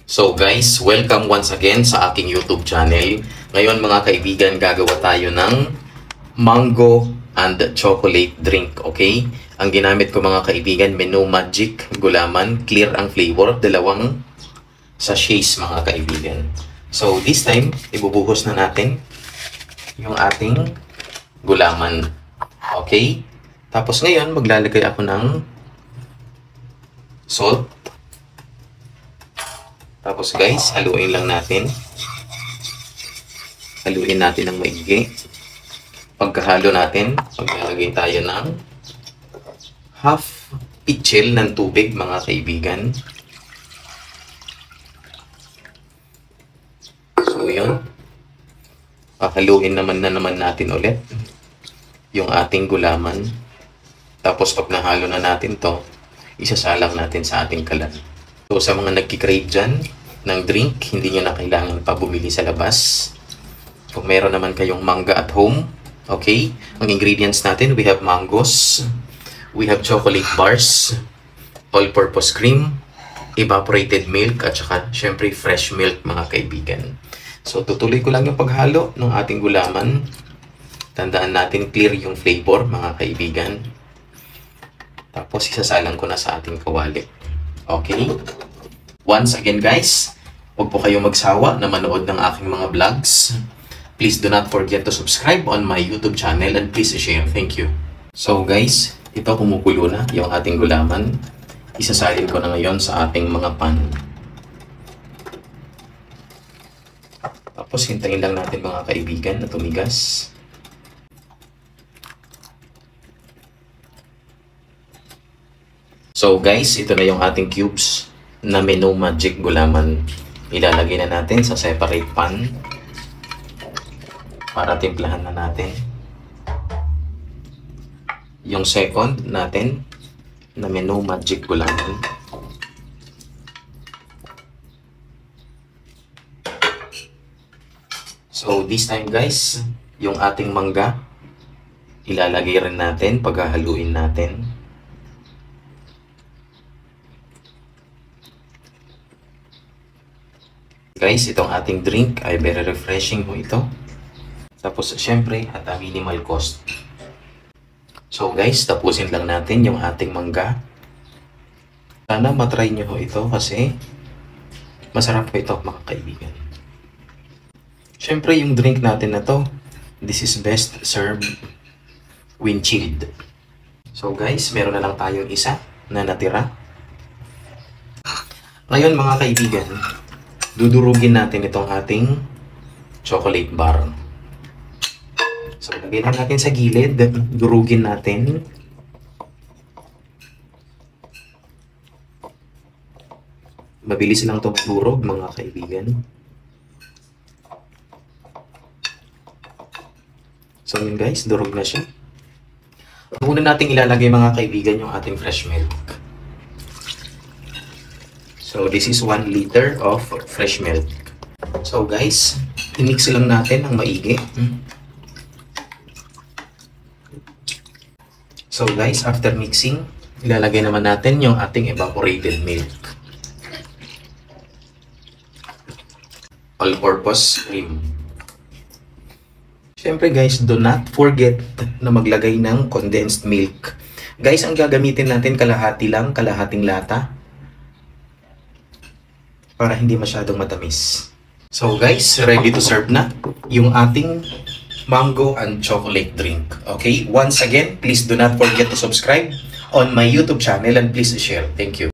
So guys, welcome once again sa aking YouTube channel. Ngayon mga kaibigan, gagawa tayo ng mango and chocolate drink, okay? Ang ginamit ko mga kaibigan, Menu Magic Gulaman, clear ang flavor, dalawang sachets mga kaibigan. So this time, ibubuhos na natin yung ating gulaman, okay? Tapos ngayon, maglalagay ako ng salt. Tapos guys, haluin lang natin. Haluin natin ng maigi. Pagkahalo natin, maglalagay tayo ng half pitchel ng tubig mga kaibigan. So yun. Haluin naman natin ulit yung ating gulaman. Tapos pag nahalo na natin to, isasalang natin sa ating kalan. So sa mga nagkikrave dyan ng drink, hindi nyo na kailangan pa bumili sa labas. Kung meron naman kayong manga at home, okay? Ang ingredients natin, we have mangoes, we have chocolate bars, all-purpose cream, evaporated milk, at saka syempre fresh milk mga kaibigan. So tutuloy ko lang yung paghalo ng ating gulaman. Tandaan natin clear yung flavor mga kaibigan. Tapos isasalang ko na sa ating kawali. Okay? Once again guys, huwag po kayong magsawa na manood ng aking mga vlogs. Please do not forget to subscribe on my YouTube channel and please share. Thank you. So guys, ito kumukulo na yung ating gulaman. Isasalin ko na ngayon sa ating mga pan. Tapos hintayin lang natin mga kaibigan na tumigas. So guys, ito na yung ating cubes na Menu Magic Gulaman. Ilalagay na natin sa separate pan para timplahan na natin. Yung second natin na Menu Magic Gulaman. So this time guys, yung ating mangga ilalagay rin natin, paghahaluin natin. Guys, itong ating drink ay very refreshing ho ito. Tapos, syempre, at a minimal cost. So guys, tapusin lang natin yung ating mangga. Sana matry nyo ho ito kasi masarap po ito mga kaibigan. Syempre, yung drink natin na to, this is best served when chilled. So guys, meron na lang tayong isa na natira. Ngayon mga kaibigan, dudurugin natin itong ating chocolate bar. So, lagay lang natin sa gilid. Durugin natin. Mabilis lang itong durog, mga kaibigan. So, yun guys, durog na siya. Muna natin ilalagay mga kaibigan yung ating fresh milk. So, this is 1 liter of fresh milk. So, guys, i-mix lang natin ng maigi. So, guys, after mixing, ilalagay naman natin yung ating evaporated milk. All-purpose cream. Siyempre, guys, do not forget na maglagay ng condensed milk. Guys, ang gagamitin natin kalahati lang, kalahating lata, para hindi masyadong matamis. So guys, ready to serve na yung ating mango and chocolate drink. Okay? Once again, please do not forget to subscribe on my YouTube channel and please share. Thank you.